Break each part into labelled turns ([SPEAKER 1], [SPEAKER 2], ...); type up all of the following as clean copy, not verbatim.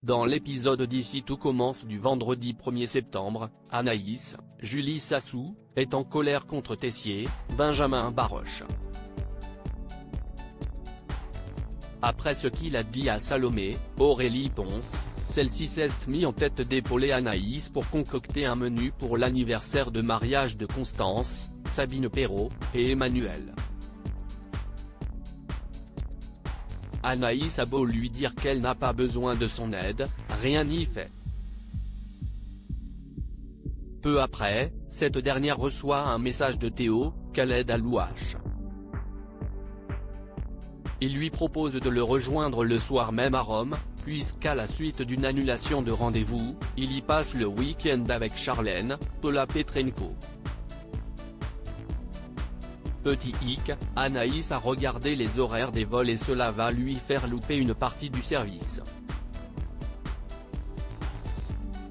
[SPEAKER 1] Dans l'épisode d'Ici tout commence du vendredi 1er septembre, Anaïs, Julie Sassou, est en colère contre Tessier, Benjamin Baroche. Après ce qu'il a dit à Salomé, Aurélie Ponce, celle-ci s'est mise en tête d'épauler Anaïs pour concocter un menu pour l'anniversaire de mariage de Constance, Sabine Perrault, et Emmanuel. Anaïs a beau lui dire qu'elle n'a pas besoin de son aide, rien n'y fait. Peu après, cette dernière reçoit un message de Théo, qu'elle aide à l'ouache. Il lui propose de le rejoindre le soir même à Rome, puisqu'à la suite d'une annulation de rendez-vous, il y passe le week-end avec Charlène, Paula Petrenko. Petit hic, Anaïs a regardé les horaires des vols et cela va lui faire louper une partie du service.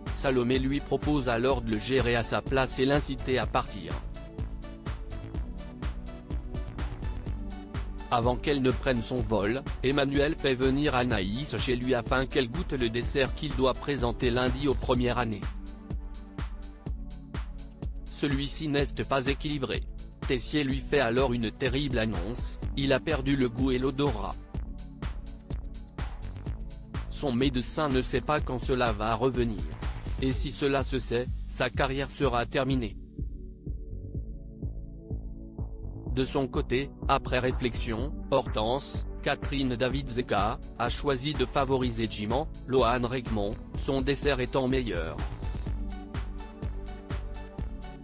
[SPEAKER 1] Salomé lui propose alors de le gérer à sa place et l'inciter à partir. Avant qu'elle ne prenne son vol, Emmanuel fait venir Anaïs chez lui afin qu'elle goûte le dessert qu'il doit présenter lundi aux premières années. Celui-ci n'est pas équilibré. Tessier lui fait alors une terrible annonce, il a perdu le goût et l'odorat. Son médecin ne sait pas quand cela va revenir. Et si cela se sait, sa carrière sera terminée. De son côté, après réflexion, Hortense, Catherine David-Zeka, a choisi de favoriser Jiman, Lohan Regmont, son dessert étant meilleur.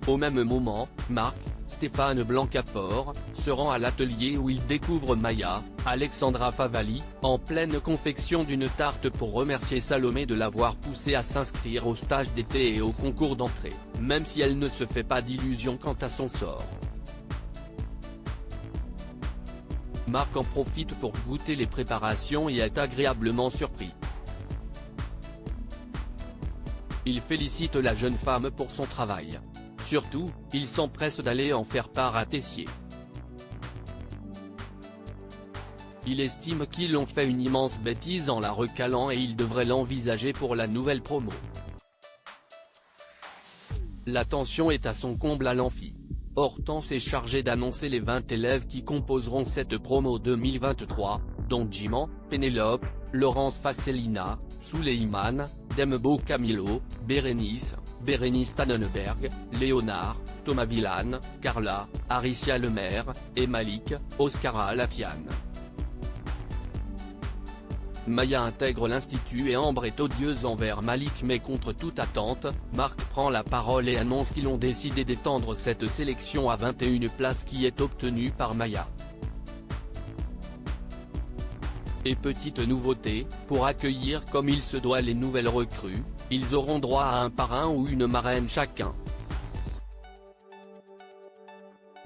[SPEAKER 1] Au même moment, Marc, Stéphane Blancafort, se rend à l'atelier où il découvre Maya, Alexandra Favali, en pleine confection d'une tarte pour remercier Salomé de l'avoir poussée à s'inscrire au stage d'été et au concours d'entrée, même si elle ne se fait pas d'illusions quant à son sort. Marc en profite pour goûter les préparations et est agréablement surpris. Il félicite la jeune femme pour son travail. Surtout, il s'empresse d'aller en faire part à Tessier. Il estime qu'ils ont fait une immense bêtise en la recalant et il devrait l'envisager pour la nouvelle promo. La tension est à son comble à l'amphi. Hortense est chargée d'annoncer les 20 élèves qui composeront cette promo 2023, dont Jiman, Pénélope, Laurence Fasselina, Souleymane, Dembo Camilo, Bérénice Tannenberg, Léonard, Thomas Villane, Carla, Aricia Lemaire, et Malik, Oscara Lafiane. Maya intègre l'institut et Ambre est odieuse envers Malik mais contre toute attente, Marc prend la parole et annonce qu'ils ont décidé d'étendre cette sélection à 21 places qui est obtenue par Maya. Et petite nouveauté, pour accueillir comme il se doit les nouvelles recrues, ils auront droit à un parrain ou une marraine chacun.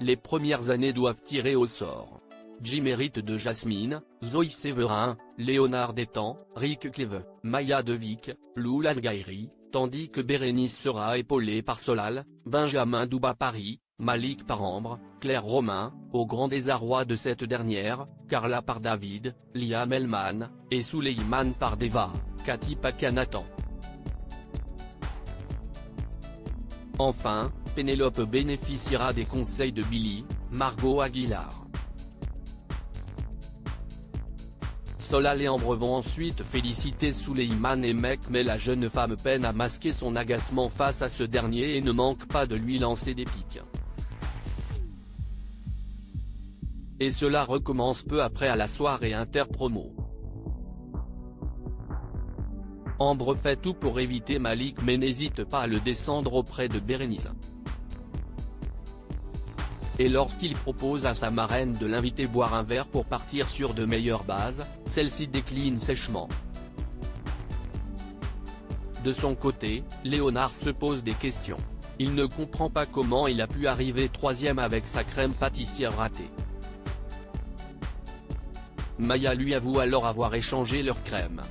[SPEAKER 1] Les premières années doivent tirer au sort. Mérite de Jasmine, Zoé Séverin, Léonard Détang, Rick Cleve, Maya Devic, Lou Lalgairi, tandis que Bérénice sera épaulée par Solal, Benjamin Douba Paris, Malik par Ambre, Claire Romain, au grand désarroi de cette dernière, Carla par David, Liam Elman, et Souleymane par Deva, Cathy Pakanatan. Enfin, Pénélope bénéficiera des conseils de Billy, Margot Aguilar. Solal et Ambre vont ensuite féliciter Souleymane et Mec mais la jeune femme peine à masquer son agacement face à ce dernier et ne manque pas de lui lancer des piques. Et cela recommence peu après à la soirée interpromo. Ambre fait tout pour éviter Malik mais n'hésite pas à le descendre auprès de Bérénice. Et lorsqu'il propose à sa marraine de l'inviter boire un verre pour partir sur de meilleures bases, celle-ci décline sèchement. De son côté, Léonard se pose des questions. Il ne comprend pas comment il a pu arriver troisième avec sa crème pâtissière ratée. Maya lui avoue alors avoir échangé leur crème.